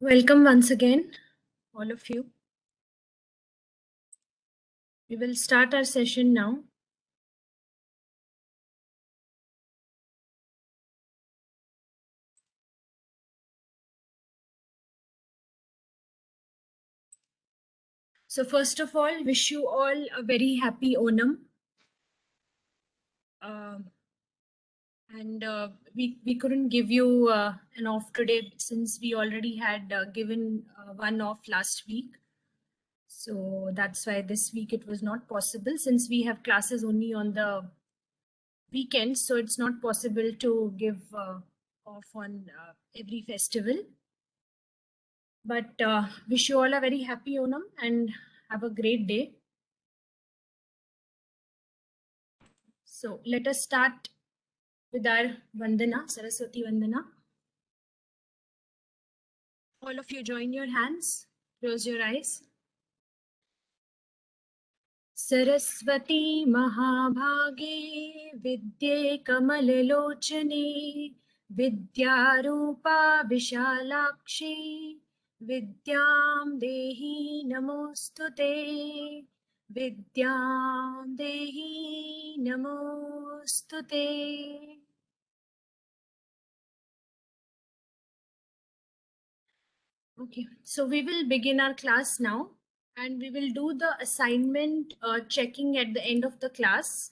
Welcome once again, all of you. We will start our session now. So first of all, wish you all a very happy Onam. We couldn't give you an off today since we already had given one off last week. So that's why this week it was not possible since we have classes only on the weekends. So it's not possible to give off on every festival. But wish you all a very happy Onam and have a great day. So let us start with our Vandana, Saraswati Vandana. All of you join your hands, close your eyes. Saraswati Mahabhage Vidye Kamalalochane Vidyarupa Vishalakshi Vidyam Dehi Namostute Vidyam Dehi Namostute. Okay, so we will begin our class now and we will do the assignment checking at the end of the class.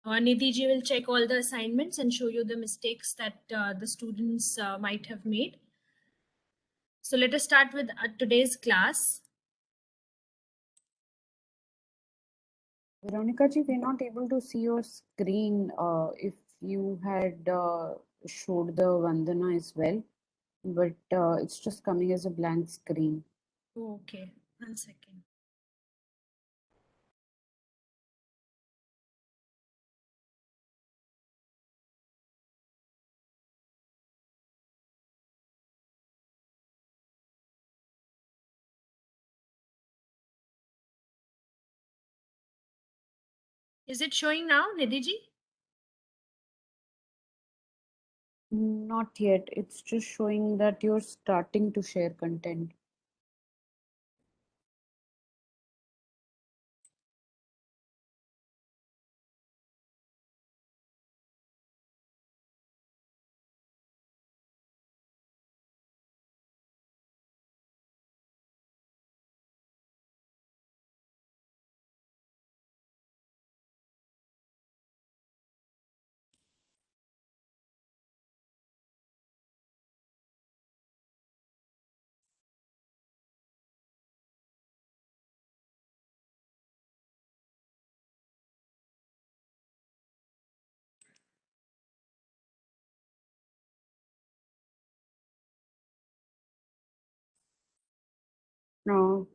Nidhi ji will check all the assignments and show you the mistakes that the students might have made. So let us start with today's class. Veronica ji, we're not able to see your screen. If you had showed the Vandana as well, but it's just coming as a blank screen. Okay, 1 second. Is it showing now, Nidhi ji? Not yet. It's just showing that you're starting to share content. Now,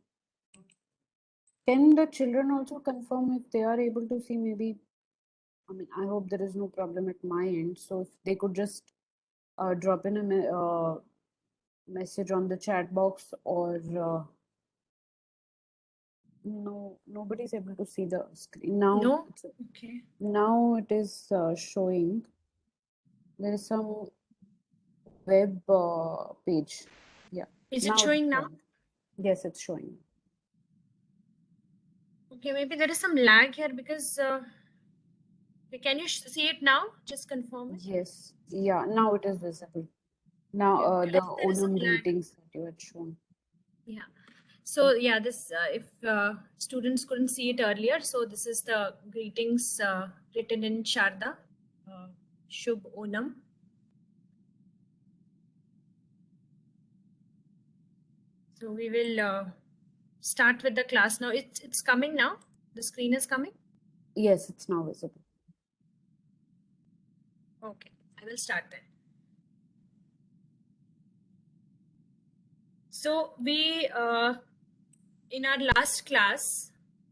can the children also confirm if they are able to see? Maybe, I mean, I hope there is no problem at my end. So if they could just drop in a message on the chat box, or no, nobody's able to see the screen now. No? Okay. Now it is showing. There is some web page. Yeah. Is it Now showing it's now? showing. Yes, it's showing. Okay, maybe there is some lag here because can you see it now? Just confirm it. Yes. Yeah. Now it is visible. Now Okay, okay. I the think there is some Onam lag. greetings that you had shown. Yeah. So yeah, this if students couldn't see it earlier, so this is the greetings written in Sharda, Shubh Onam. So we will start with the class now. It's coming now. The screen is coming. Yes, it's now visible. Okay, I will start then. So we in our last class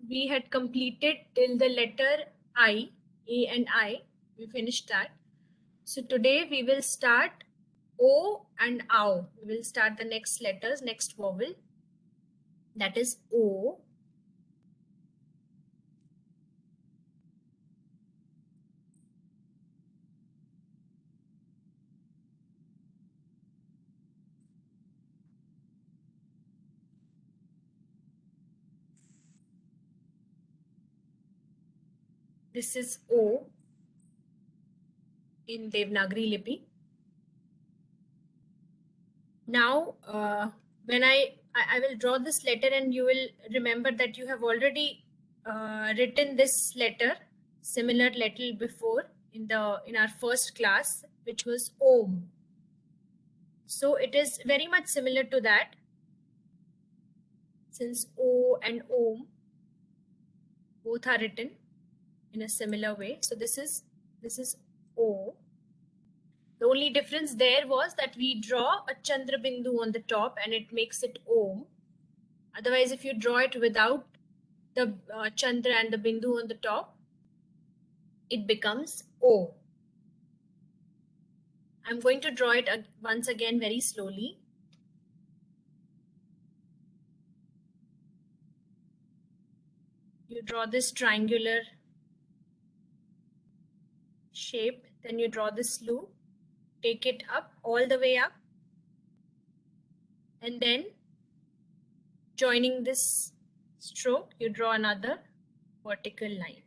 we had completed till the letter I, A and I. We finished that. So today we will start O and OW. We will start the next letters, next vowel. That is O. This is O in Devanagari Lipi. Now, when I will draw this letter, and you will remember that you have already written this letter, similar letter before in our first class, which was Om. So it is very much similar to that, since O and Om both are written in a similar way. So this is O. The only difference there was that we draw a Chandra Bindu on the top and it makes it Om. Otherwise, if you draw it without the Chandra and the Bindu on the top, it becomes O. I'm going to draw it once again very slowly. You draw this triangular shape, then you draw this loop, take it up, all the way up, and then joining this stroke, you draw another vertical line.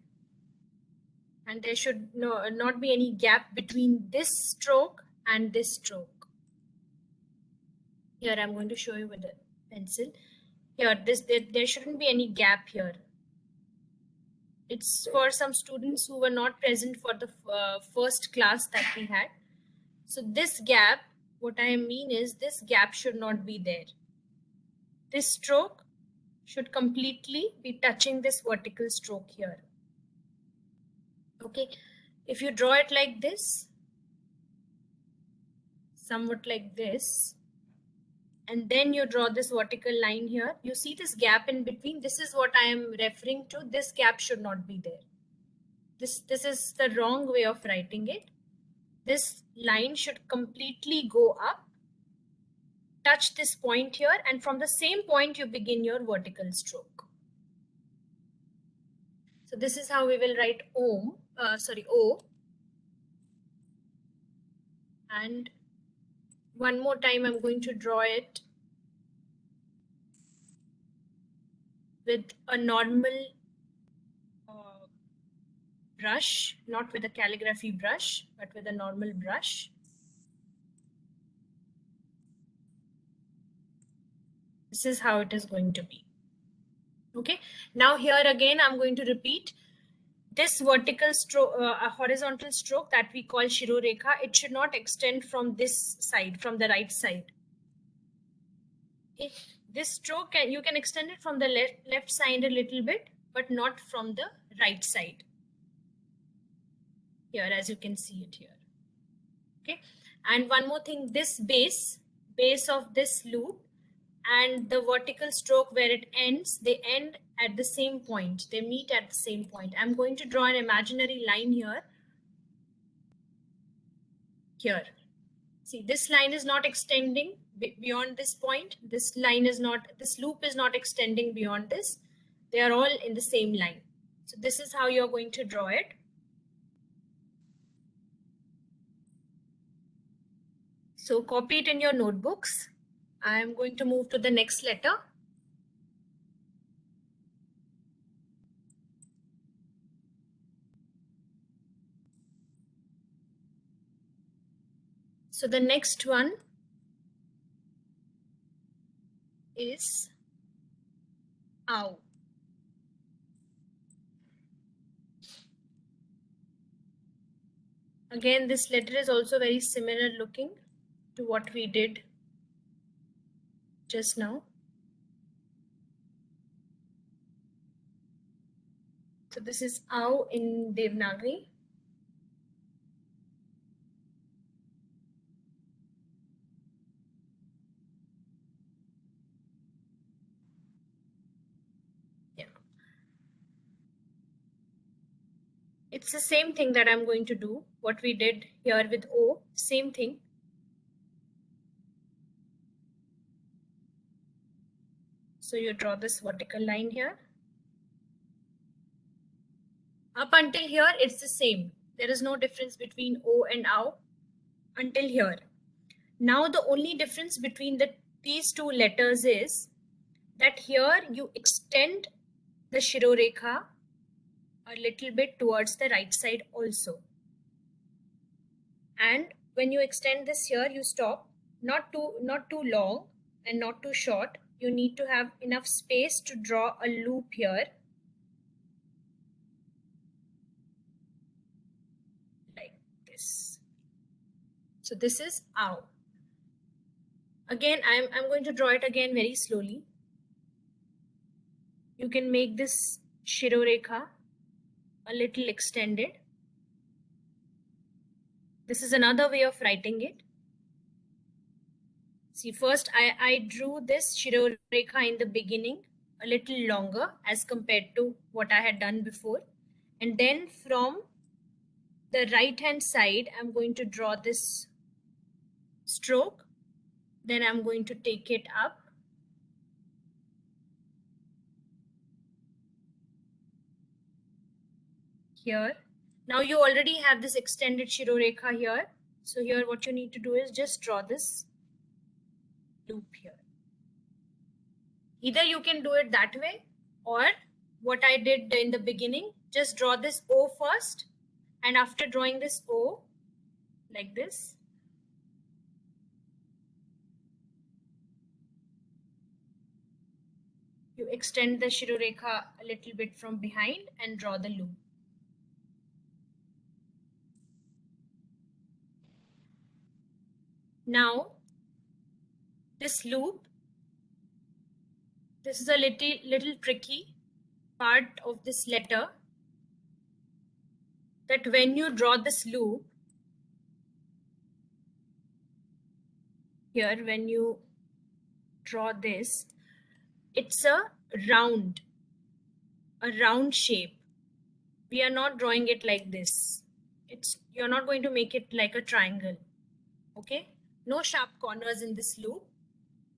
And there should not be any gap between this stroke and this stroke. Here I'm going to show you with a pencil. Here, there shouldn't be any gap here. It's for some students who were not present for the first class that we had. So this gap, what I mean is this gap should not be there. This stroke should completely be touching this vertical stroke here. Okay, if you draw it like this, somewhat like this, and then you draw this vertical line here, you see this gap in between. This is what I am referring to. This gap should not be there. This is the wrong way of writing it. This line should completely go up, touch this point here, and from the same point you begin your vertical stroke. So this is how we will write O. And one more time I'm going to draw it with a normal brush, not with a calligraphy brush, but with a normal brush. This is how it is going to be. Okay, now here again I'm going to repeat this vertical stroke, a horizontal stroke that we call Shiro Rekha. It should not extend from this side, from the right side. Okay. This stroke, you can extend it from the left side a little bit, but not from the right side. Here, as you can see it here. Okay, and one more thing, this base of this loop and the vertical stroke where it ends, they end at the same point. They meet at the same point. I'm going to draw an imaginary line here. Here. See, this line is not extending beyond this point. This loop is not extending beyond this. They are all in the same line. So this is how you're going to draw it. So copy it in your notebooks. I am going to move to the next letter. So the next one is Ow. Again, this letter is also very similar looking to what we did just now. So this is Ow in Devanagari. It's the same thing that I'm going to do. What we did here with O, same thing. So you draw this vertical line here. Up until here, it's the same. There is no difference between O and Ow until here. Now the only difference between these two letters is that here you extend the Shiro Rekha a little bit towards the right side also. And when you extend this here, you stop, not too long and not too short. You need to have enough space to draw a loop here, like this. So this is ow. Again, I'm going to draw it again very slowly. You can make this Shirorekha a little extended. This is another way of writing it. See, first I drew this Shirorekha in the beginning a little longer as compared to what I had done before. And then from the right hand side, I'm going to draw this stroke. Then I'm going to take it up. Here. Now you already have this extended Shirorekha here. So here what you need to do is just draw this loop here. Either you can do it that way, or what I did in the beginning, just draw this O first, and after drawing this O like this, you extend the Shirorekha a little bit from behind and draw the loop. Now this loop, this is a little tricky part of this letter, that when you draw this loop here, when you draw this, it's a round shape. We are not drawing it like this. You're not going to make it like a triangle. Okay, no sharp corners in this loop.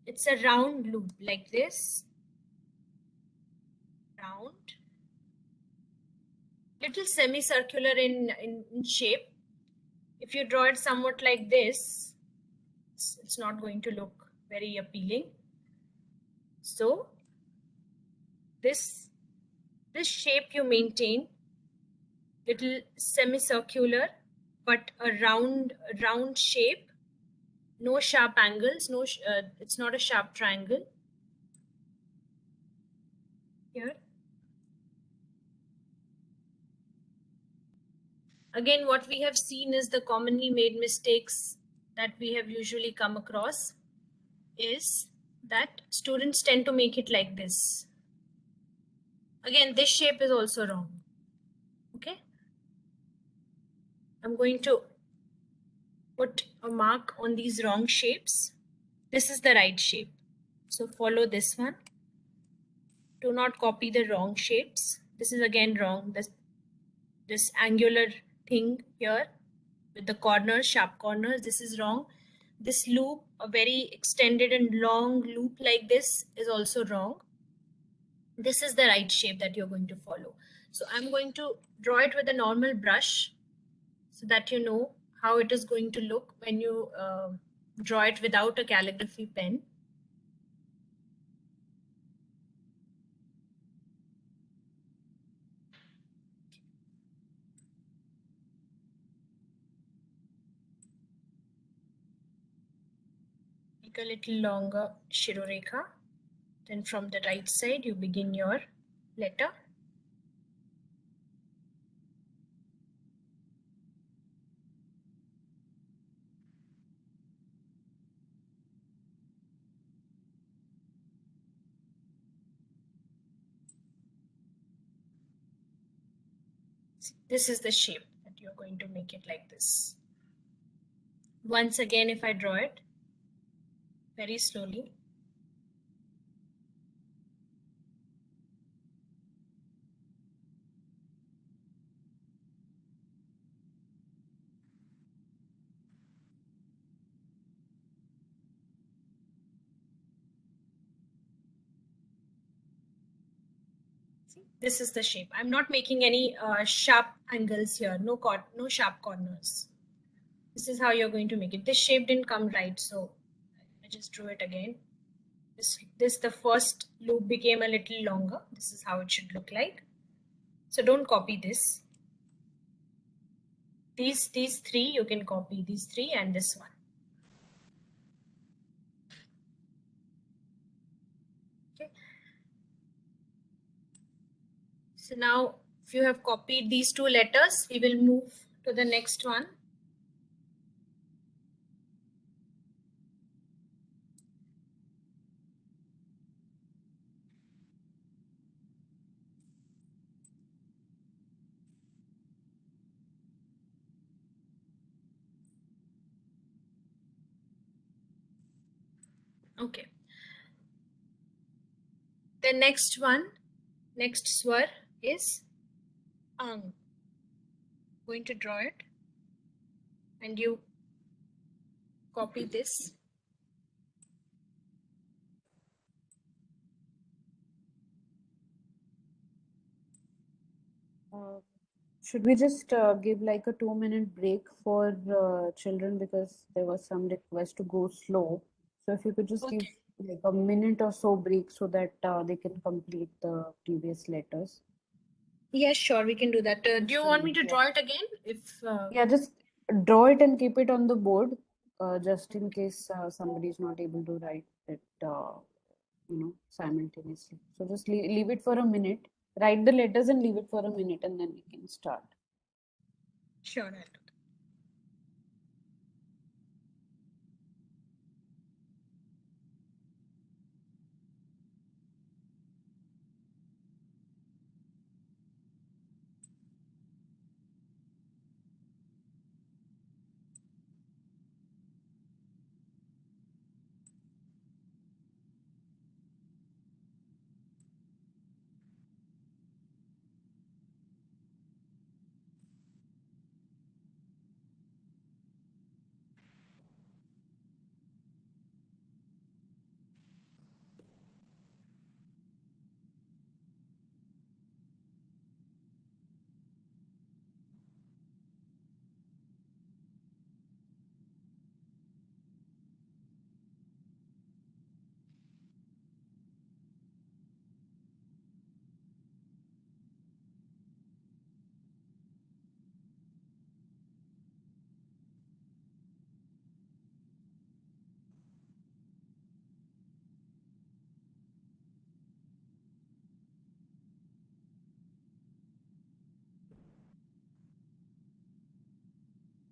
It's a round loop like this, round, little semicircular in shape. If you draw it somewhat like this, it's not going to look very appealing. So this shape you maintain, little semicircular, but a round shape, no sharp angles, it's not a sharp triangle here. Again, what we have seen is the commonly made mistakes that we have usually come across is that students tend to make it like this. Again, this shape is also wrong. Okay, I'm going to put a mark on these wrong shapes. This is the right shape, so follow this one. Do not copy the wrong shapes. This is again wrong. This angular thing here with the corners, sharp corners, this is wrong. This loop, a very extended and long loop like this, is also wrong. This is the right shape that you're going to follow. So I'm going to draw it with a normal brush so that you know how it is going to look when you draw it without a calligraphy pen. Make a little longer Shirorekha. Then from the right side, you begin your letter. This is the shape that you're going to make it like this. Once again, if I draw it very slowly, see, this is the shape. I'm not making any sharp angles here, no sharp corners. This is how you're going to make it. This shape didn't come right, so I just drew it again. The first loop became a little longer. This is how it should look like. So don't copy this. These three you can copy, these three and this one. Okay. So now if you have copied these two letters, we will move to the next one. Okay. The next one, next swar is ang. Going to draw it and you copy this. Should we just give like a 2-minute break for children because there was some request to go slow. So if you could just give Okay. like a minute or so break so that they can complete the previous letters. Yes, sure, we can do that. Do you want me to Yeah. draw it again? If Yeah, just draw it and keep it on the board, just in case somebody is not able to write it, simultaneously. So just leave it for a minute. Write the letters and leave it for a minute, and then we can start. Sure, I'll do that.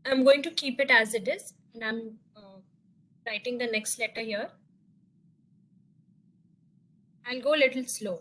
I'm going to keep it as it is, and I'm writing the next letter here. I'll go a little slow.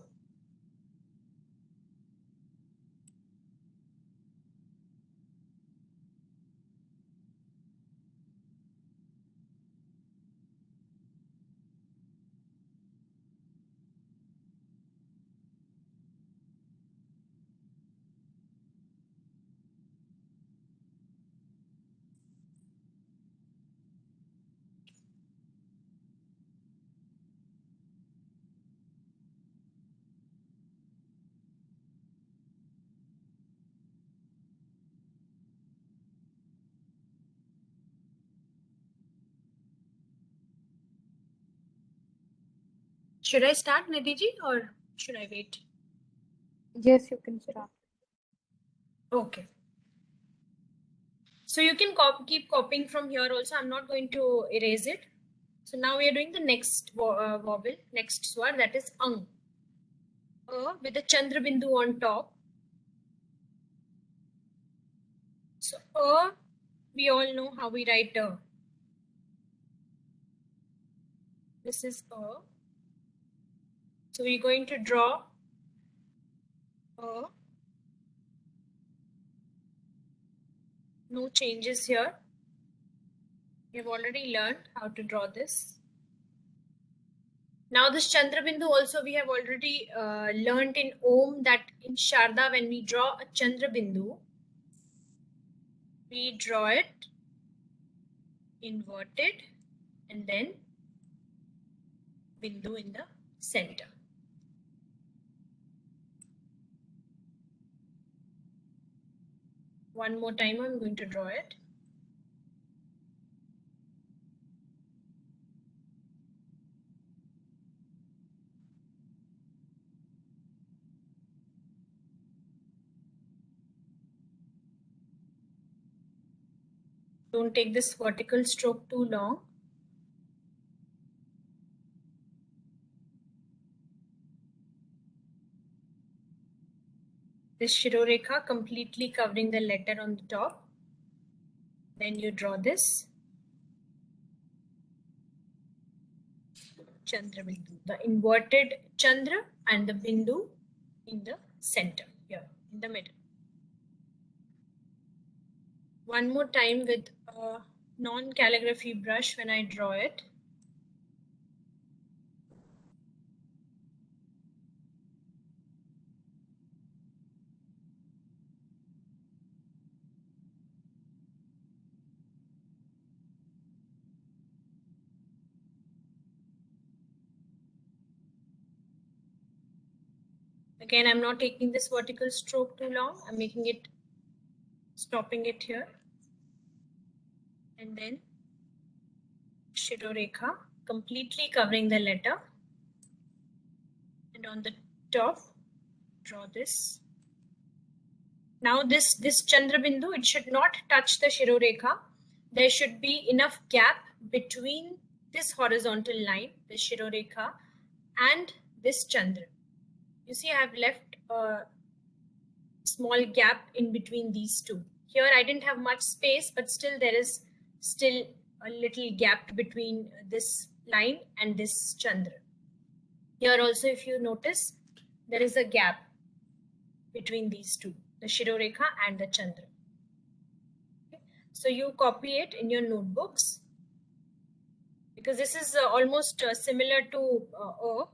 Should I start, Nidhi or should I wait? Yes, you can start. Okay. So you can keep copying from here also. I'm not going to erase it. So now we are doing the next vowel, next swar, that is ang. With a Chandra Bindu on top. So we all know how we write This is So we're going to draw no changes here. We have already learned how to draw this. Now this Chandra Bindu also we have already learned in Om that in Sharda when we draw a Chandra Bindu, we draw it inverted and then Bindu in the center. One more time I'm going to draw it. Don't take this vertical stroke too long. This Shirorekha completely covering the letter on the top. Then you draw this Chandra Bindu, the inverted Chandra and the Bindu in the center, here in the middle. One more time with a non-calligraphy brush when I draw it. Again, I'm not taking this vertical stroke too long. I'm making it, stopping it here. And then Shirorekha, completely covering the letter. And on the top, draw this. Now this Chandra Bindu, it should not touch the Shirorekha. There should be enough gap between this horizontal line, the Shirorekha, and this Chandra. You see, I have left a small gap in between these two. Here I didn't have much space, but still there is still a little gap between this line and this Chandra. Here also, if you notice, there is a gap between these two, the Shirorekha and the Chandra. Okay. So you copy it in your notebooks, because this is almost similar to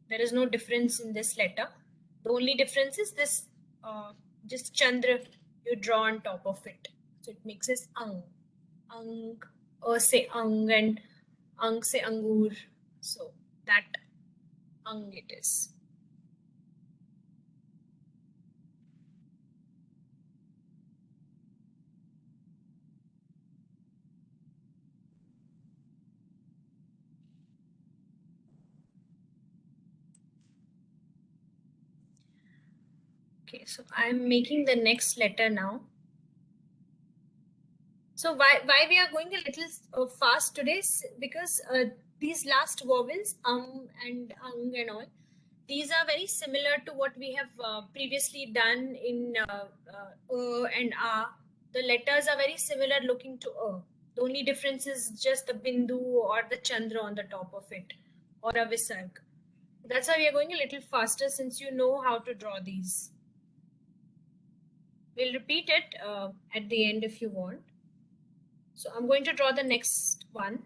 there is no difference in this letter. The only difference is this just Chandra you draw on top of it. So it makes this ang. Ang, se ang, and ang se angur. So that ang it is. Okay, so I'm making the next letter now. So why we are going a little fast today? Because these last vowels, and ang and all, these are very similar to what we have previously done in and a. The letters are very similar looking to a. The only difference is just the bindu or the chandra on the top of it, or a visarg. That's why we are going a little faster, since you know how to draw these. We'll repeat it at the end if you want. So I'm going to draw the next one.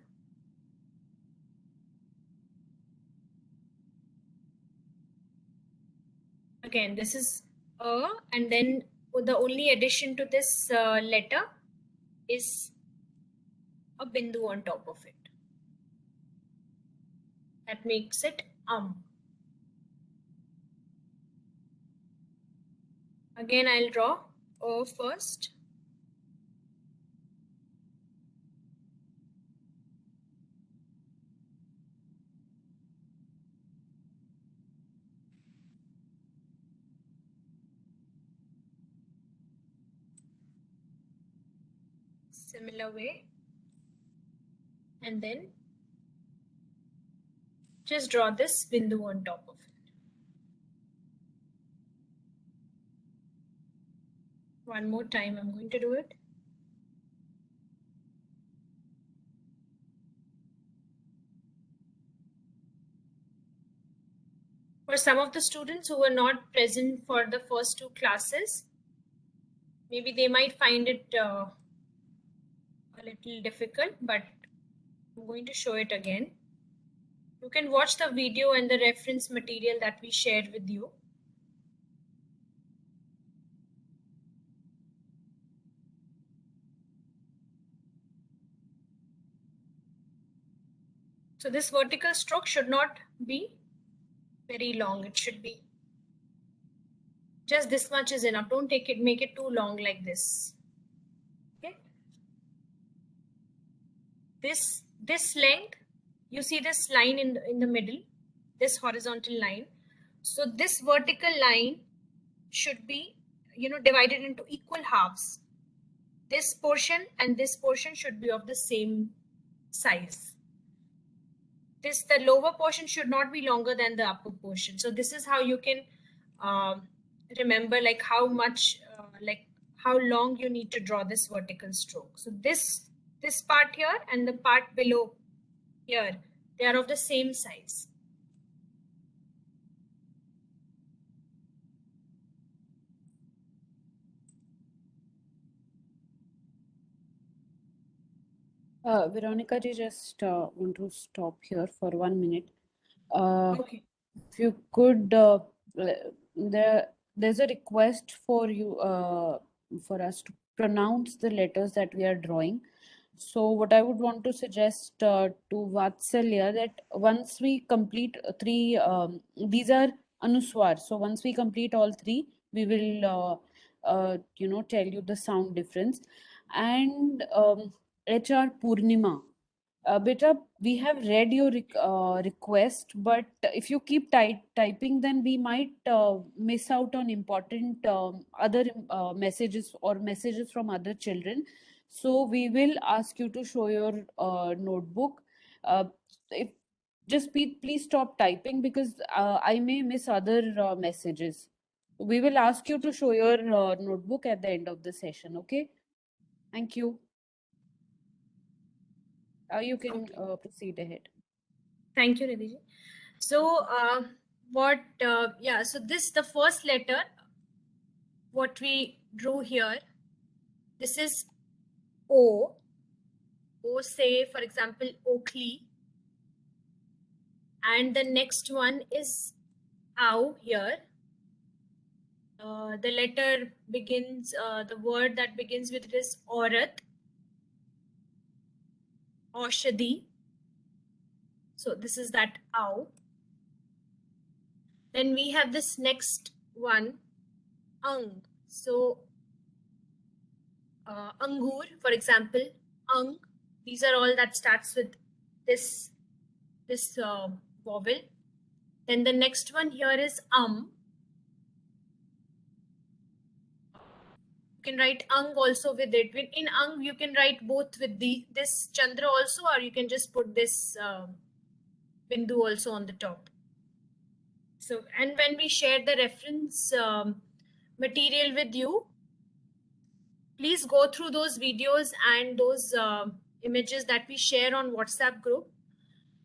Again, this is a, and then the only addition to this letter is a bindu on top of it. That makes it Again, I'll draw a first. Similar way. And then just draw this bindu on top of it. One more time, I'm going to do it. For some of the students who were not present for the first two classes, maybe they might find it a little difficult, but I'm going to show it again. You can watch the video and the reference material that we shared with you. So this vertical stroke should not be very long. It should be just this much is enough. Don't make it too long like this. Okay. This length, you see this line in the middle, this horizontal line. So this vertical line should be, divided into equal halves. this portion and this portion should be of the same size. The lower portion should not be longer than the upper portion. So this is how you can remember like how much, like how long you need to draw this vertical stroke. So this part here and the part below here, they are of the same size. Veronica ji, just want to stop here for 1 minute. Okay. If you could, there's a request for you, for us to pronounce the letters that we are drawing. So what I would want to suggest to Vatsalya, that once we complete three, these are Anuswar. So once we complete all three, we will, tell you the sound difference. And HR Purnima. Beta, we have read your request, but if you keep typing, then we might miss out on important other messages or messages from other children. So we will ask you to show your notebook. If just please stop typing, because I may miss other messages. We will ask you to show your notebook at the end of the session. Okay? Thank you. You can proceed ahead. Thank you, Nidhi. So so this, the first letter, what we drew here, this is O. O, say for example, Oakley. And the next one is Ow here. The letter begins, the word that begins with it is Aurat, Aushadi. So this is that Ow. Then we have this next one, Ang. So Angur, for example, Ang. These are all that starts with this vowel. Then the next one here is You can write Ang also with it. In Ang, you can write both with this Chandra also, or you can just put this Bindu also on the top. So, and when we share the reference material with you, please go through those videos and those images that we share on WhatsApp group,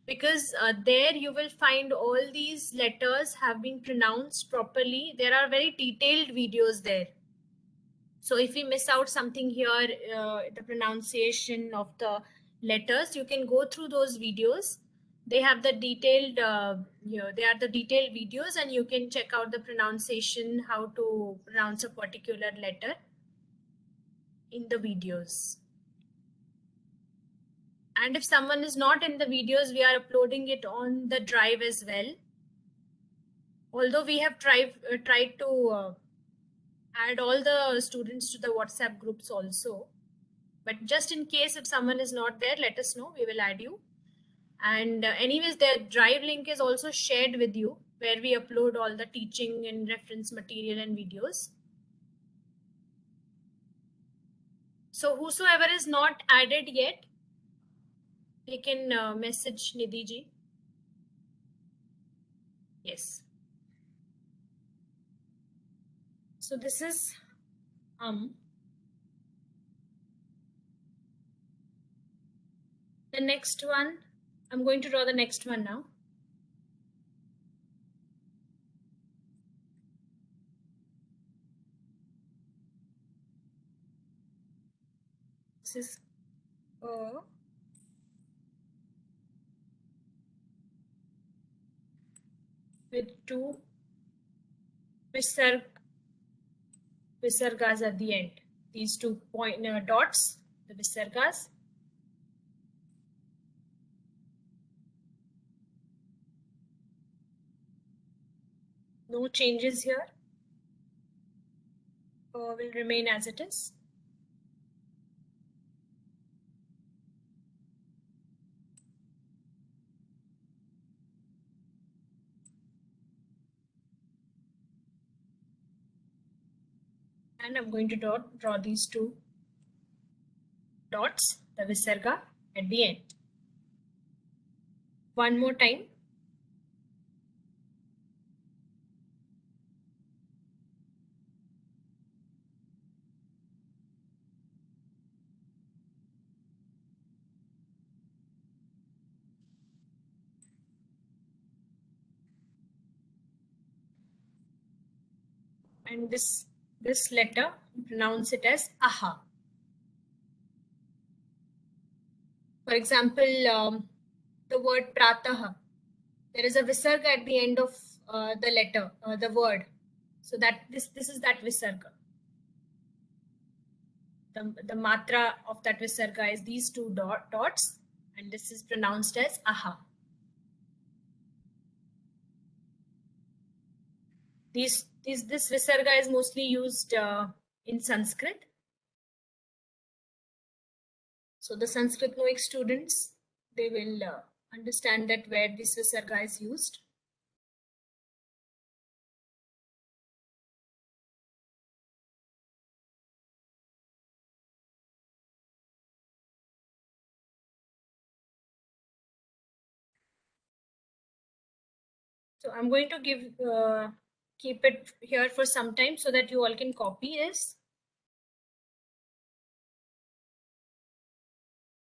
because there you will find all these letters have been pronounced properly. There are very detailed videos there. So if we miss out something here, the pronunciation of the letters, you can go through those videos. They have the detailed, they are the detailed videos, and you can check out the pronunciation, how to pronounce a particular letter in the videos. And if someone is not in the videos, we are uploading it on the drive as well. Although we have tried to add all the students to the WhatsApp groups also. But just in case if someone is not there, let us know. We will add you. And anyways, the drive link is also shared with you, where we upload all the teaching and reference material and videos. So whosoever is not added yet, they can message Nidhi ji. Yes. So this is the next one. I'm going to draw the next one now. This is with two visargas at the end. These 2 dots, the visargas. No changes here. Will remain as it is. And I'm going to draw these two dots, the visarga at the end. One more time. And this letter, pronounce it as aha. For example, the word pratah, there is a visarga at the end of the letter, the word. So that this is that visarga. The matra of that visarga is these two dots, and this is pronounced as aha. This visarga is mostly used in Sanskrit. So the Sanskrit knowing students, they will understand that where this visarga is used. So I'm going to keep it here for some time so that you all can copy this.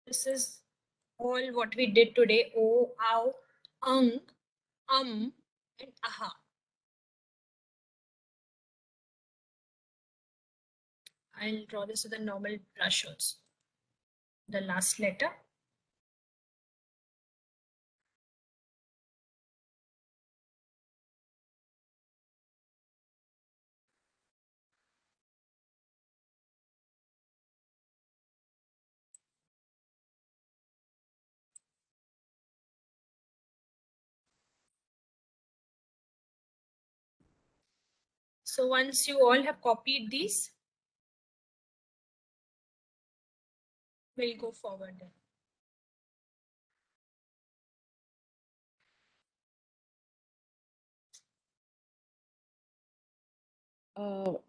This is all what we did today. O, ow, and aha. I'll draw this with a normal brush also. The last letter. So once you all have copied these, we'll go forward then.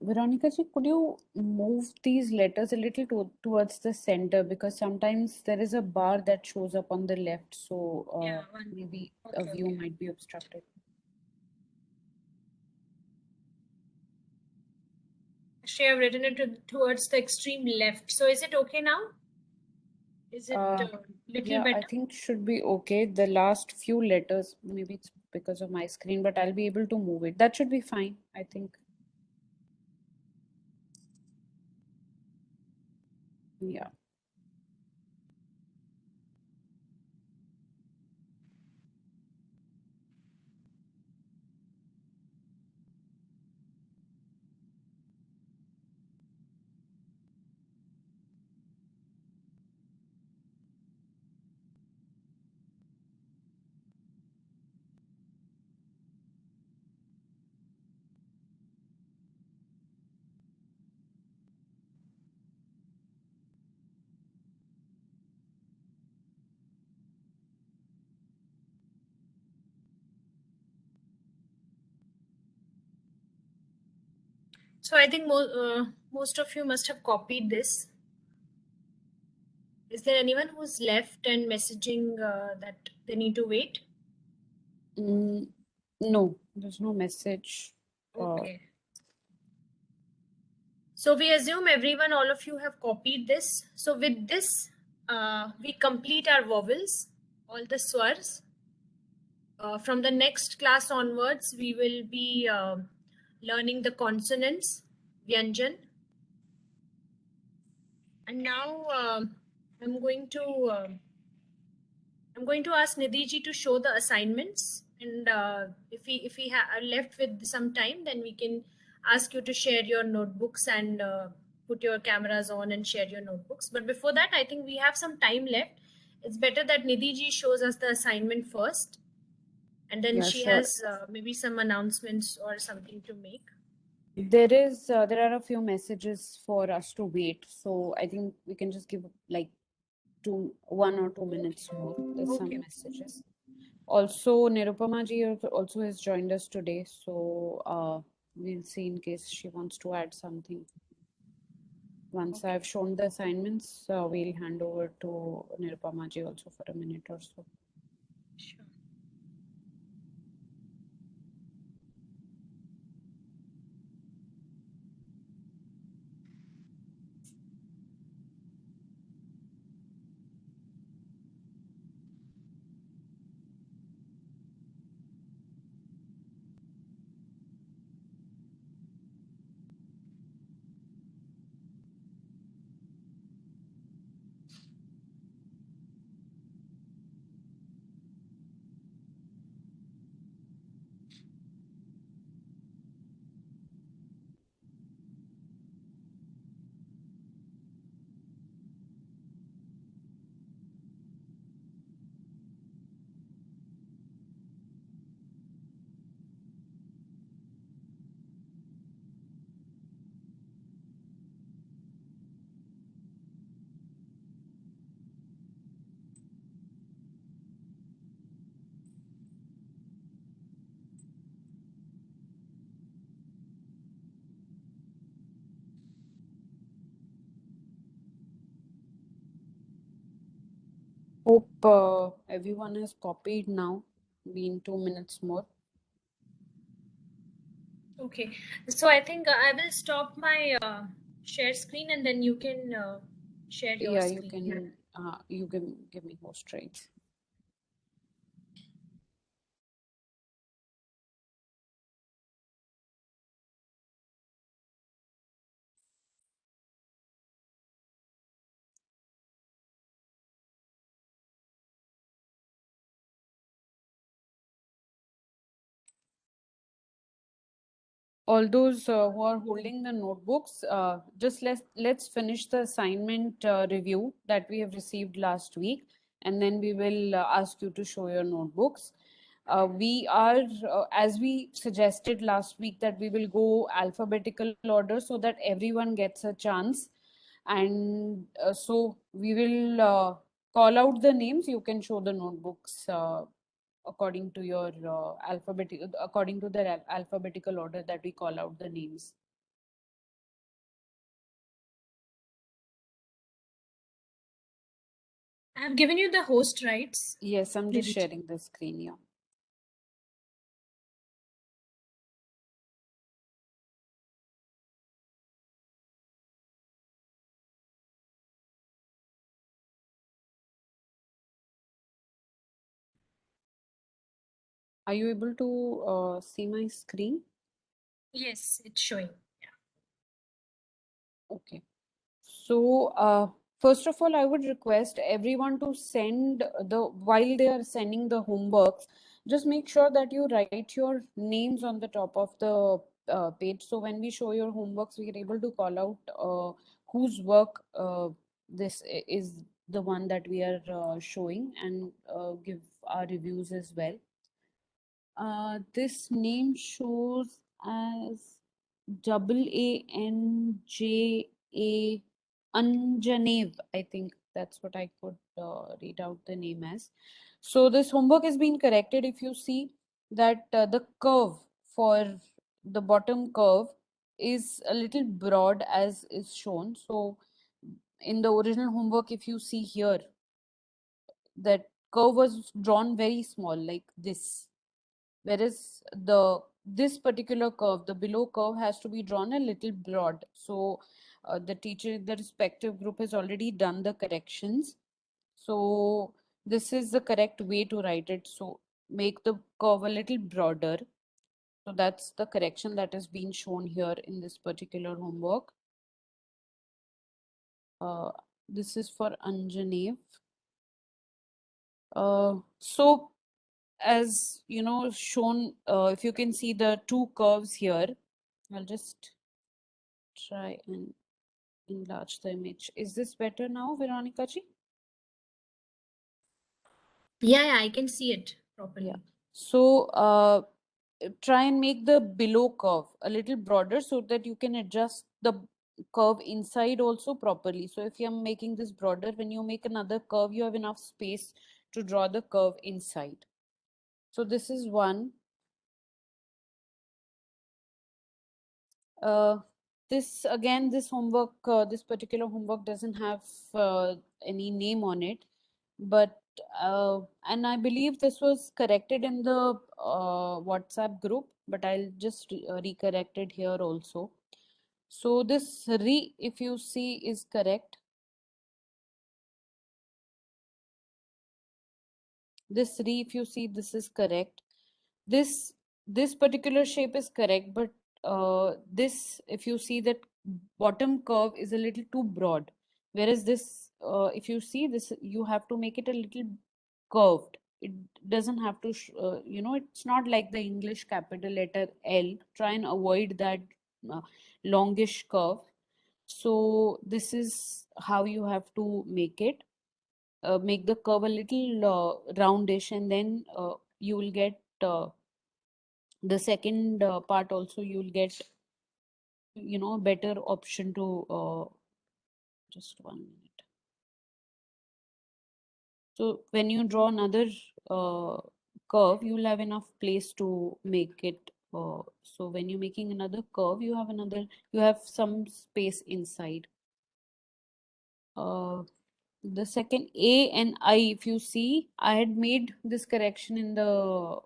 Veronica ji, could you move these letters a little towards the center, because sometimes there is a bar that shows up on the left, so Yeah, maybe a view might be obstructed. Actually, I've written it towards the extreme left. So is it okay now? Is it little Yeah, better? I think should be okay. The last few letters, maybe it's because of my screen, but I'll be able to move it. That should be fine, I think. Yeah. So I think most of you must have copied this. Is there anyone who's left and messaging that they need to wait? No, there's no message. Okay. So we assume everyone, all of you have copied this. So with this, we complete our vowels, all the swars. From the next class onwards, we will be learning the consonants, Vyanjan. And now I'm going to ask Nidhi ji to show the assignments, and if we are left with some time, then we can ask you to share your notebooks and put your cameras on and share your notebooks. But before that, I think we have some time left. It's better that Nidhi ji shows us the assignment first, and then Yeah, she sure. has maybe some announcements or something to make. There are a few messages for us to wait, so I think we can just give like 1 or 2 minutes more. There's some Okay. messages. Also, Nirupama ji also has joined us today, so we'll see in case she wants to add something. Once Okay. I've shown the assignments, we'll hand over to Nirupama ji also for a minute or so. Sure. Hope everyone has copied now. Been 2 minutes more. Okay. So I think I will stop my share screen and then you can share your Yeah, you screen. can. You give me host rights. All those who are holding the notebooks, just let's finish the assignment review that we have received last week, and then we will ask you to show your notebooks. We are, as we suggested last week, that we will go alphabetical order so that everyone gets a chance. And so we will call out the names. You can show the notebooks according to your according to the alphabetical order that we call out the names. I have given you the host rights. Yes, I'm just Maybe. sharing the screen here. Are you able to see my screen? Yes, it's showing. Okay. So, first of all, I would request everyone to send while they are sending the homeworks, just make sure that you write your names on the top of the page. So when we show your homeworks, we are able to call out whose work is the one that we are showing, and give our reviews as well. This name shows as Anjanev. Anjanev, I think that's what I could read out the name as. So this homework has been corrected. If you see that the curve for the bottom curve is a little broad as is shown. So in the original homework, if you see here, that curve was drawn very small like this, whereas this particular curve, the below curve, has to be drawn a little broad. So the teacher, the respective group, has already done the corrections. So this is the correct way to write it. So make the curve a little broader. So that's the correction that has been shown here in this particular homework. This is for Anjanev. So as you know, shown, if you can see the two curves here, I'll just try and enlarge the image. Is this better now, Veronica ji? Yeah, I can see it properly. Yeah. So try and make the below curve a little broader so that you can adjust the curve inside also properly. So if you're making this broader, when you make another curve, you have enough space to draw the curve inside. So this is one. this again, this homework, this particular homework doesn't have any name on it, but and I believe this was corrected in the WhatsApp group, but I'll just recorrect it here also. So this re, if you see, is correct. This re, if you see, this is correct. This particular shape is correct, but this, if you see, that bottom curve is a little too broad, whereas this, if you see this, you have to make it a little curved. It doesn't have to it's not like the English capital letter L. Try and avoid that uh, longish curve. So this is how you have to make it. Make the curve a little roundish, and then you will get the second part also, you will get a better option to just 1 minute. So when you draw another curve, you will have enough place to make it. So when you're making another curve, you have some space inside. The second A and I, if you see, I had made this correction in the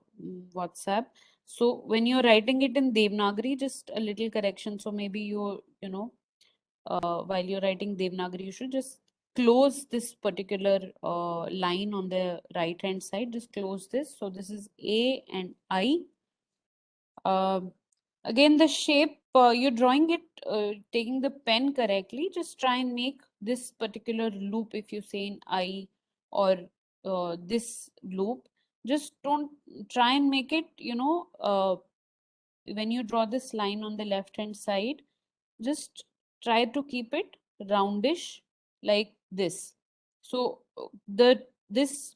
WhatsApp. So when you're writing it in Devanagari, just a little correction. So maybe while you're writing Devanagari, you should just close this particular line on the right hand side. Just close this. So this is A and I. Again, the shape, you're drawing it, taking the pen correctly. Just try and make this particular loop, if you say in I, or this loop. Just don't try and make it, when you draw this line on the left hand side, just try to keep it roundish like this. So this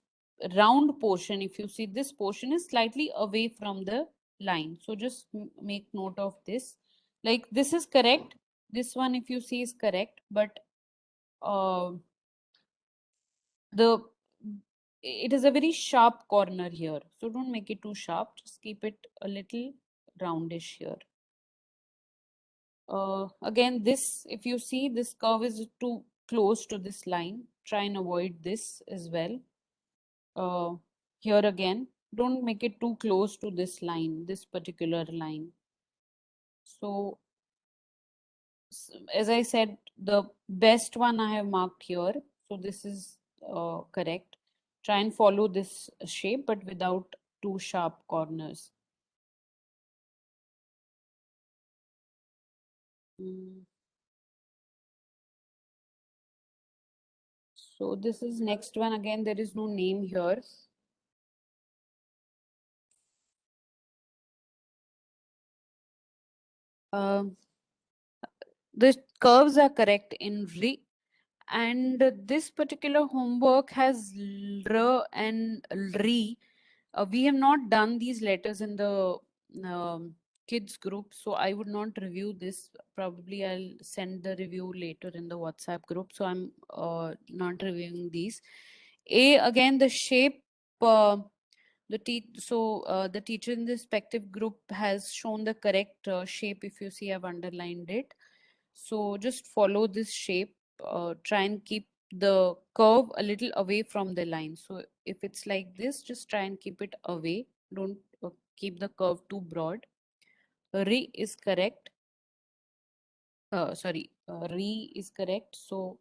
round portion, if you see, this portion is slightly away from the line. So just make note of this. Like this is correct. This one, if you see, is correct, but uh, the it is a very sharp corner here. So don't make it too sharp. Just keep it a little roundish here. Again, this, if you see, this curve is too close to this line. Try and avoid this as well. Here again, don't make it too close to this line, this particular line. So, as I said, the best one I have marked here. So this is correct. Try and follow this shape, but without too sharp corners. So this is next one. Again, there is no name here. The curves are correct in re, and this particular homework has r and re. We have not done these letters in the kids group, so I would not review this. Probably I'll send the review later in the WhatsApp group, so I'm not reviewing these. A, again, the shape, the teacher in the respective group has shown the correct shape. If you see, I've underlined it. So just follow this shape. Try and keep the curve a little away from the line. So if it's like this, just try and keep it away. Don't keep the curve too broad. Re is correct. Re is correct. So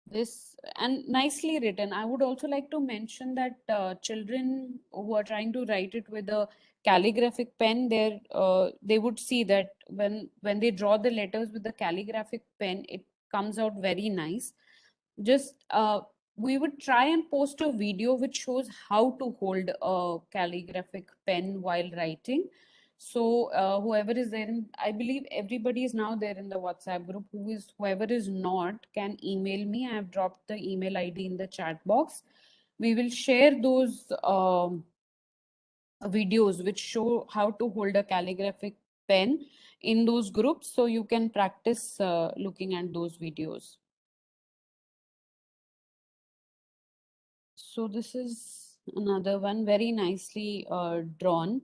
this, and nicely written. I would also like to mention that children who are trying to write it with a calligraphic pen, they would see that when they draw the letters with the calligraphic pen, it comes out very nice. Just we would try and post a video which shows how to hold a calligraphic pen while writing. So whoever is there, I believe everybody is now there in the WhatsApp group. Whoever is not can email me. I have dropped the email ID in the chat box. We will share those videos which show how to hold a calligraphic pen in those groups, so you can practice looking at those videos. So this is another one, very nicely drawn,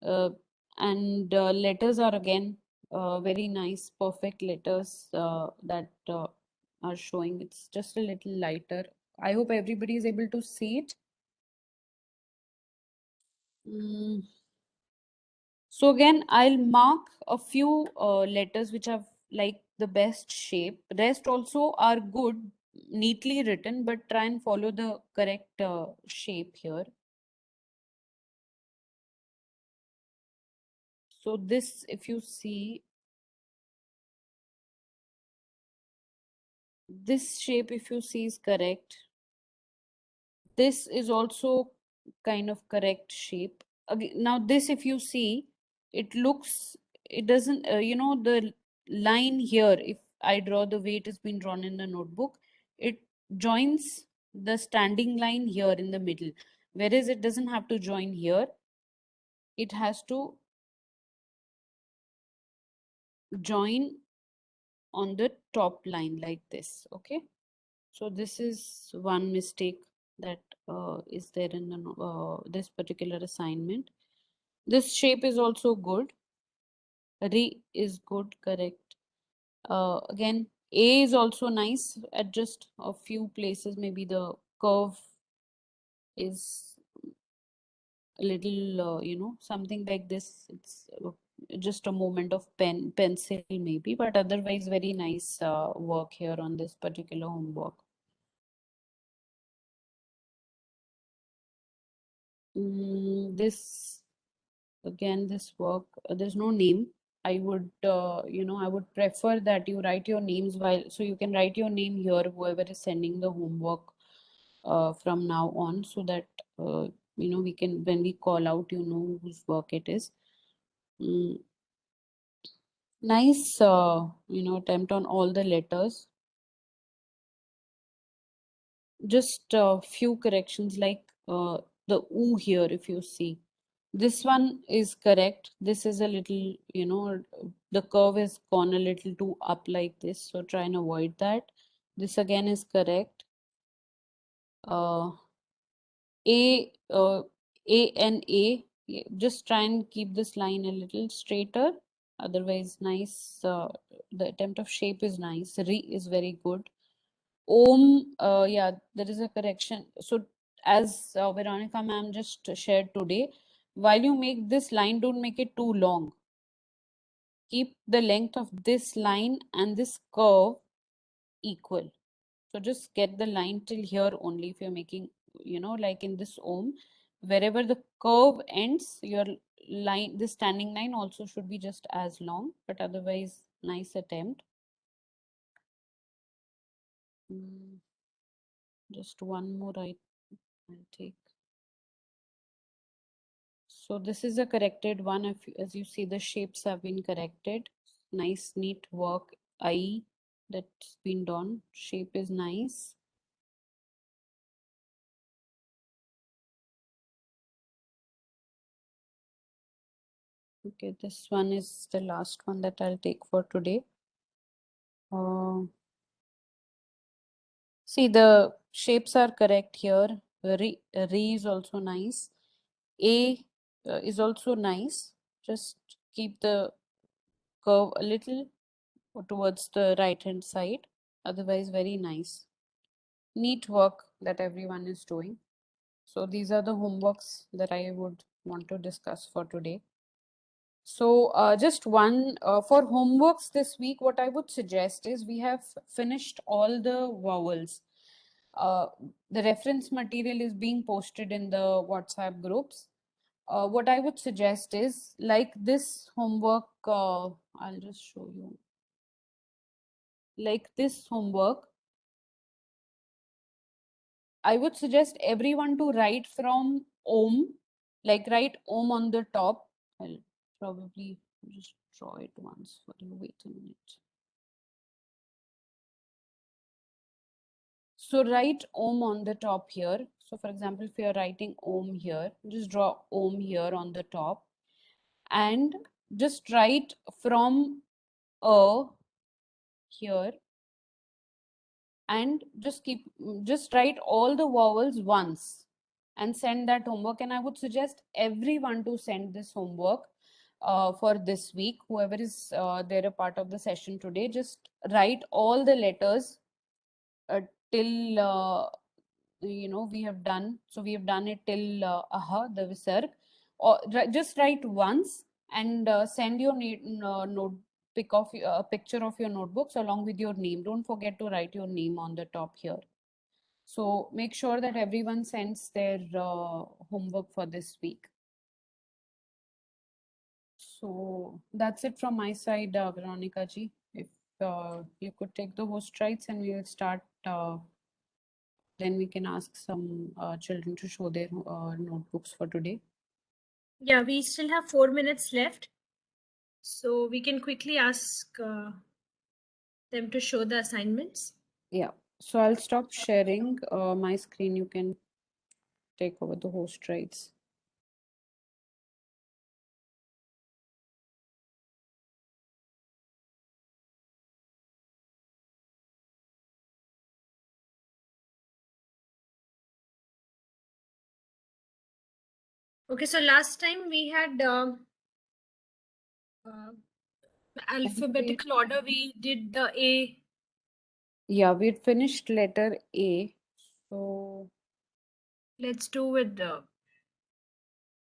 and letters are again very nice, perfect letters that are showing. It's just a little lighter. I hope everybody is able to see it. So again, I'll mark a few letters which have like the best shape. Rest also are good, neatly written, but try and follow the correct shape here. So this, if you see, this shape, if you see, is correct. This is also kind of correct shape. Again, now this, if you see, it looks, it doesn't, the line here, if I draw the way it has been drawn in the notebook, it joins the standing line here in the middle. Whereas it doesn't have to join here. It has to join on the top line like this. Okay. So this is one mistake that is there in the, this particular assignment. This shape is also good. Re is good, correct. Again, A is also nice at just a few places. Maybe the curve is a little, something like this. It's just a moment of pencil maybe, but otherwise very nice work here on this particular homework. This again, this work, there's no name. I would, I would prefer that you write your names so you can write your name here, whoever is sending the homework from now on, so that, we can, when we call out, whose work it is. Nice, attempt on all the letters. Just a few corrections, like the oo here, if you see. This one is correct. This is a little, the curve is gone a little too up like this. So try and avoid that. This again is correct. A and A. Just try and keep this line a little straighter. Otherwise, nice. The attempt of shape is nice. Re is very good. Om, yeah, there is a correction. So as Veronica ma'am just shared today, while you make this line, don't make it too long. Keep the length of this line and this curve equal. So just get the line till here only if you're making, like in this Om, wherever the curve ends, your line, the standing line also should be just as long, but otherwise, nice attempt. Just one more I'll take. So this is a corrected one. If as you see, the shapes have been corrected. Nice, neat work. I that's been done. Shape is nice. Okay, this one is the last one that I'll take for today. See, the shapes are correct here. Re is also nice. A is also nice. Just keep the curve a little towards the right hand side. Otherwise, very nice. Neat work that everyone is doing. So these are the homeworks that I would want to discuss for today. So just one for homeworks this week, what I would suggest is we have finished all the vowels. The reference material is being posted in the WhatsApp groups. What I would suggest is like this homework, I'll just show you. Like this homework, I would suggest everyone to write from Om, like write Om on the top. I'll probably just draw it once for you. Wait a minute. So write Om on the top here. So for example, if you're writing Om here, just draw Om here on the top and just write from A here and just write all the vowels once and send that homework. And I would suggest everyone to send this homework for this week. Whoever is there a part of the session today, just write all the letters till we have done. So we have done it till aha, the visarg. Or just write once and send your note pick of a picture of your notebooks along with your name. Don't forget to write your name on the top here. So make sure that everyone sends their homework for this week. So that's it from my side, Veronica ji. If you could take the host rights and we will start, then we can ask some children to show their notebooks for today. Yeah, we still have 4 minutes left. So we can quickly ask them to show the assignments. Yeah. So I'll stop sharing my screen. You can take over the host rights. Okay, so last time we had alphabetical order. We did the A. Yeah, we'd finished letter A. So Let's do with the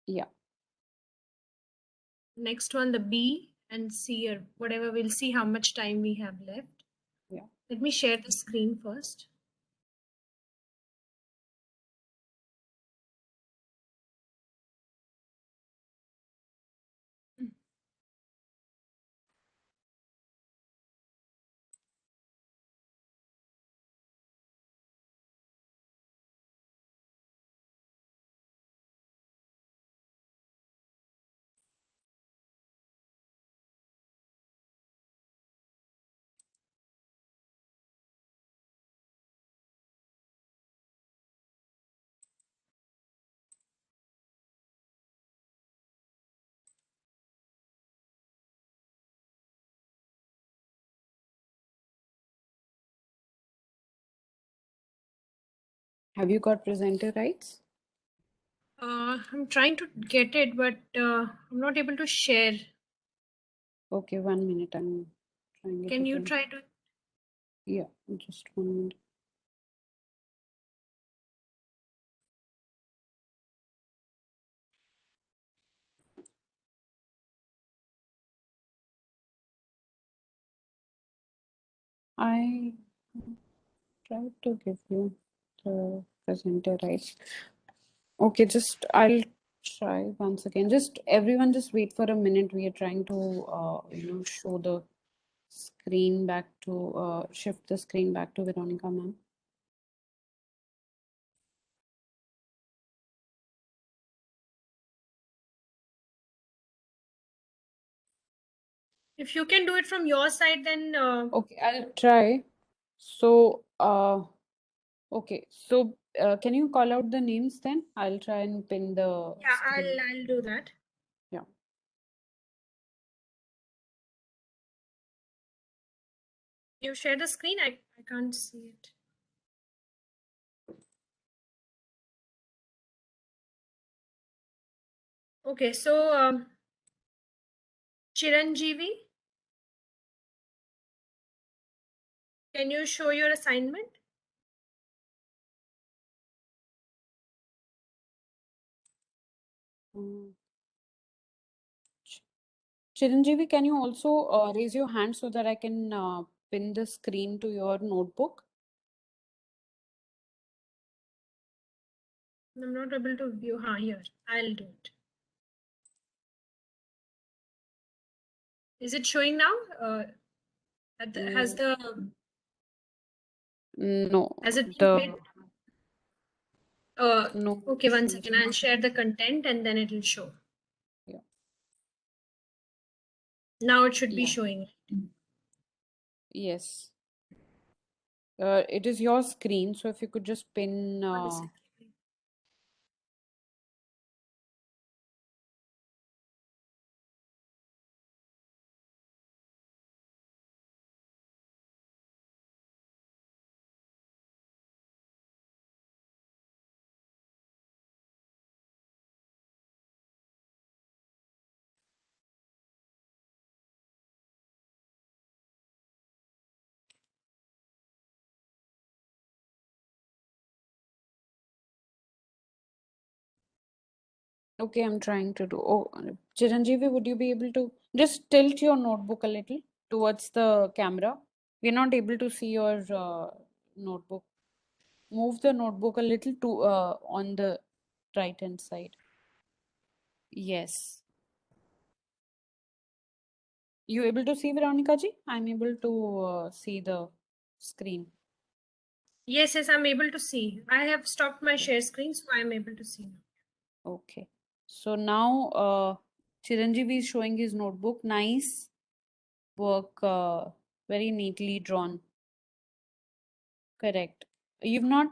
yeah. next one, the B and C, or whatever. We'll see how much time we have left. Yeah. Let me share the screen first. Have you got presenter rights? I'm trying to get it, but I'm not able to share. Okay, 1 minute. I'm trying it Can you again. try to? Yeah, just 1 minute. I tried to give you the presenter rights. Okay, just I'll try once again. Just everyone, just wait for a minute. We are trying to show the screen back to shift the screen back to Veronica ma'am. If you can do it from your side, then Okay, I'll try. So okay, so can you call out the names then? I'll try and pin the yeah, screen. I'll do that. Yeah. You share the screen. I can't see it. Okay, so Chiranjeevi, can you show your assignment? Chiranjeevi, can you also raise your hand so that I can pin the screen to your notebook? I'm not able to view. Here. I'll do it. Is it showing now? Has the No, has it been the pinned? no. Okay, one second. I'll share the content and then it will show. Yeah. Now it should be Yeah. showing. Yes. It is your screen, so if you could just pin. One second. Okay, I'm trying to do. Oh, Chiranjeevi, would you be able to just tilt your notebook a little towards the camera? We're not able to see your notebook. Move the notebook a little to on the right hand side. Yes. You able to see Veronica ji? I'm able to see the screen. Yes, yes, I'm able to see. I have stopped my share screen, so I'm able to see now. Okay. So now Chiranjeevi is showing his notebook. Nice work, very neatly drawn. Correct. You've not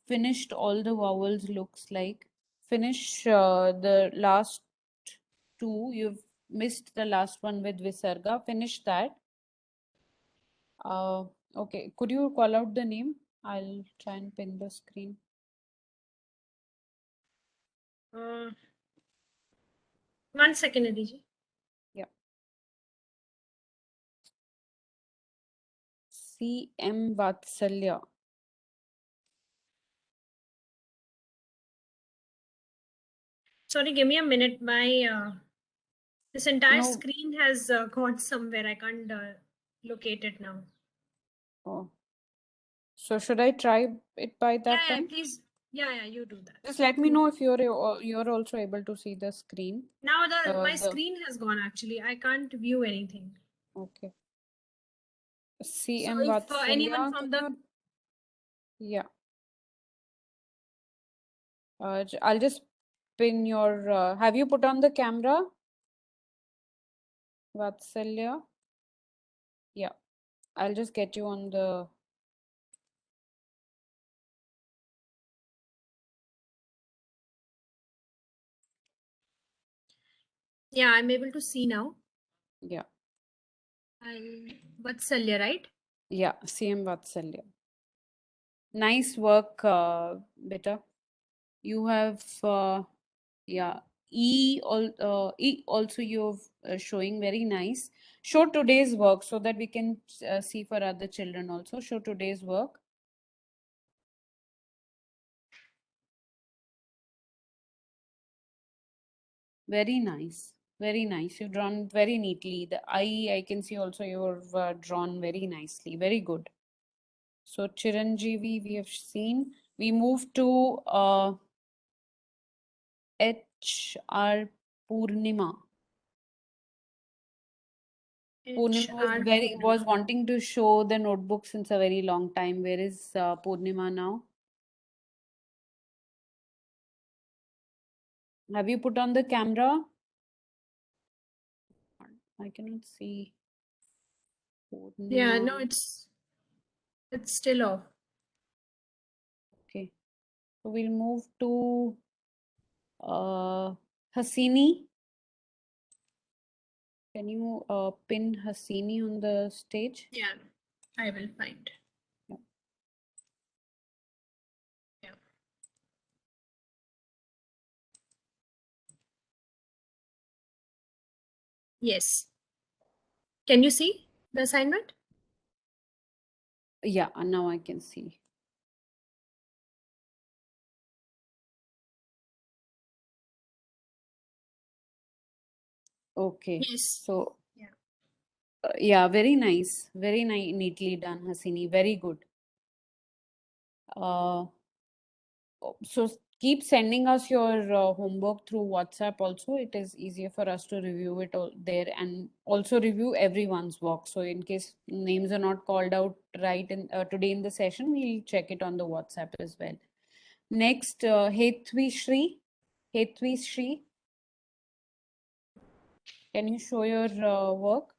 finished all the vowels, looks like. Finish the last two. You've missed the last one with Visarga. Finish that. Okay. Could you call out the name? I'll try and pin the screen. Uh, 1 second, Adiji. Yeah. C.M. Vatsalya. Sorry, give me a minute. My this entire No. screen has gone somewhere. I can't locate it now. Oh. So should I try it by that Yeah, time? please. Yeah, you do that. Just let me know if you're also able to see the screen. Now my screen has gone actually. I can't view anything. Okay. So CM if anyone Vatsalya, from can the you? Yeah. I'll just pin your. Have you put on the camera, Vatsalya? Yeah. I'll just get you on the. yeah, I'm able to see now. Yeah. Vatsalya, right? Yeah. CM Vatsalya. Nice work, beta. You have. Yeah. E also you're showing very nice. Show today's work so that we can see for other children also. Show today's work. Very nice. Very nice. You've drawn very neatly. The eye, I can see also you've drawn very nicely. Very good. So Chiranjeevi, we have seen. We move to HR Purnima. Purnima was wanting to show the notebook since a very long time. Where is Purnima now? Have you put on the camera? I cannot see. Yeah, no, Purnima. it's still off. Okay. So we'll move to Hasini. Can you pin Hasini on the stage? Yeah, I will find. Yeah. Yeah. Yes. Can you see the assignment? Yeah, now I can see. Okay. Yes. So, Yeah. yeah, very nice. Very neatly done, Hasini. Very good. So keep sending us your homework through WhatsApp also. It is easier for us to review it all there and also review everyone's work. So in case names are not called out right in today in the session, we'll check it on the WhatsApp as well. Next, Hetvi Shri. Hetvi Shri. Can you show your work?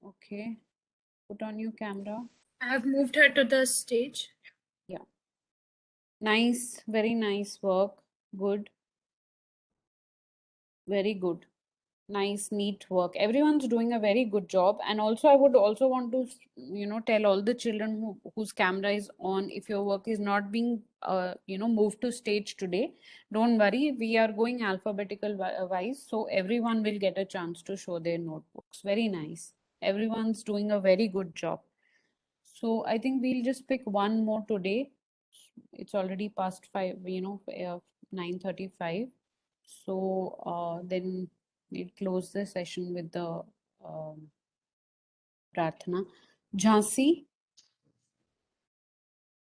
Okay. Put on your camera. I have moved her to the stage. Yeah. Nice. Very nice work. Good. Very good. Nice, neat work. Everyone's doing a very good job. And also, I would also want to, tell all the children whose camera is on, if your work is not being, moved to stage today, don't worry. We are going alphabetical wise. So everyone will get a chance to show their notebooks. Very nice. Everyone's doing a very good job. So I think we'll just pick one more today. It's already past 9:35. So then we'll close the session with the Prarthana. Jhansi,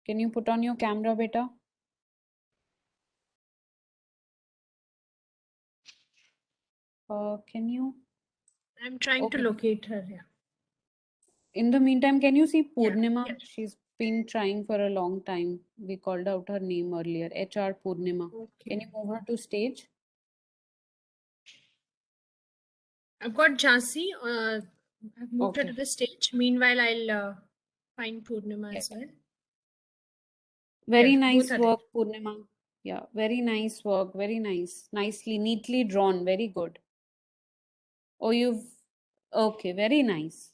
can you put on your camera, beta? Can you? I'm trying to Okay. locate her. Yeah. In the meantime, can you see Yeah. Purnima? Yeah. She's been trying for a long time. We called out her name earlier. HR Purnima. Okay. Can you move her to stage? I've got Jhansi. I've moved her Okay. to the stage. Meanwhile, I'll find Purnima as well. Very Here, nice both are there. work, Purnima. Yeah, very nice work. Very nice. Nicely, neatly drawn. Very good. Oh, okay, very nice.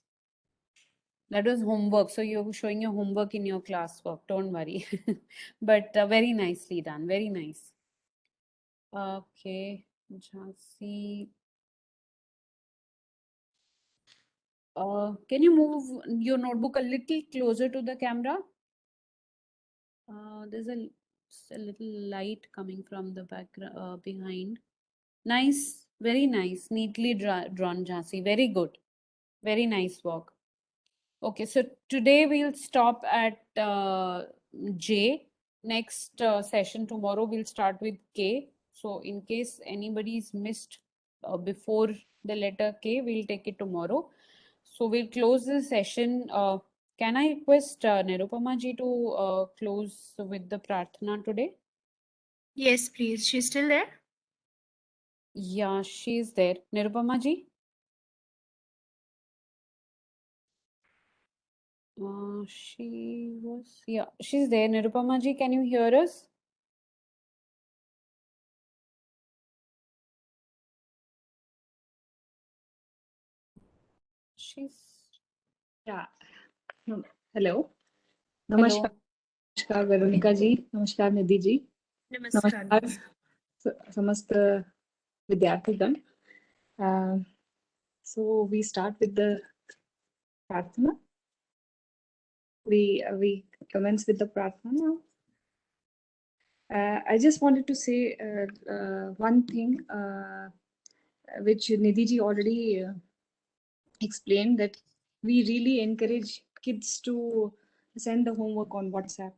That was homework. So you're showing your homework in your classwork. Don't worry. But very nicely done. Very nice. Okay, Jhansi. Can you move your notebook a little closer to the camera? There's a little light coming from the background behind. Nice, very nice, neatly drawn, Jhansi. Very good, very nice work. Okay, so today we'll stop at J. Next session tomorrow we'll start with K. So in case anybody's missed before the letter K, we'll take it tomorrow. So we'll close the session. Can I request Nirupama ji to close with the Prarthana today? Yes, please. She's still there? Yeah, she's there. Nirupama ji? She's there. Nirupama ji, can you hear us? Yeah. Hello. Hello. Namaskar, Veronica ji. Namaskar, Nidhi ji. Namaskar. Namaskar, समस्त विद्यार्थीगण. So we start with the Prarthana. We commence with the Prarthana now. I just wanted to say one thing which Nidhi ji already explained, that we really encourage kids to send the homework on WhatsApp,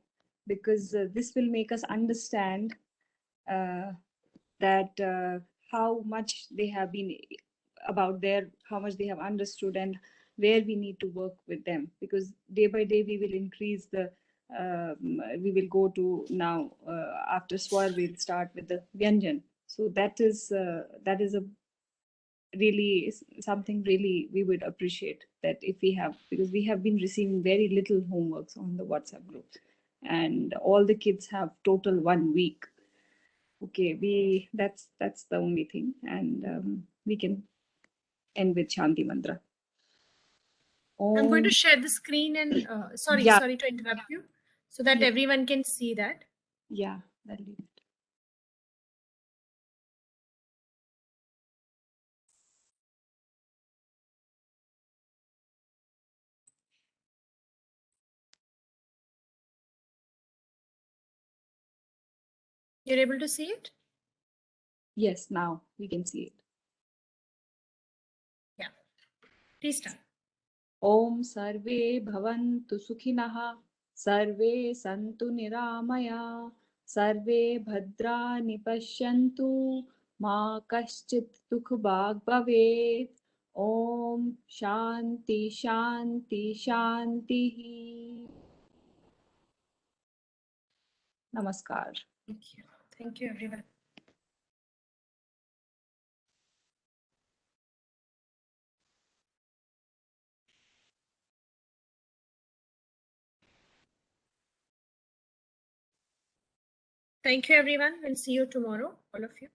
because this will make us understand that how much they have been how much they have understood, and where we need to work with them, because day by day we will increase the we will go to now after swar we'll start with the vyanjan. So that is a really something really we would appreciate, that if we have, because we have been receiving very little homeworks on the WhatsApp group, and all the kids have total 1 week. Okay, that's the only thing, and we can end with Chandi Mantra. I'm going to share the screen and sorry to interrupt you, so that everyone can see that. Yeah, that'll be it. You're able to see it? Yes, now we can see it. Yeah. Please start. Om Sarve Bhavantu Sukhinah, Sarve Santu Niramaya, Sarve Bhadrani Pashyantu, Ma Kaschit Dukh Bhag Bhavet. Om Shanti Shanti Shanti. Namaskar. Thank you. Thank you, everyone. Thank you, everyone. We'll see you tomorrow, all of you.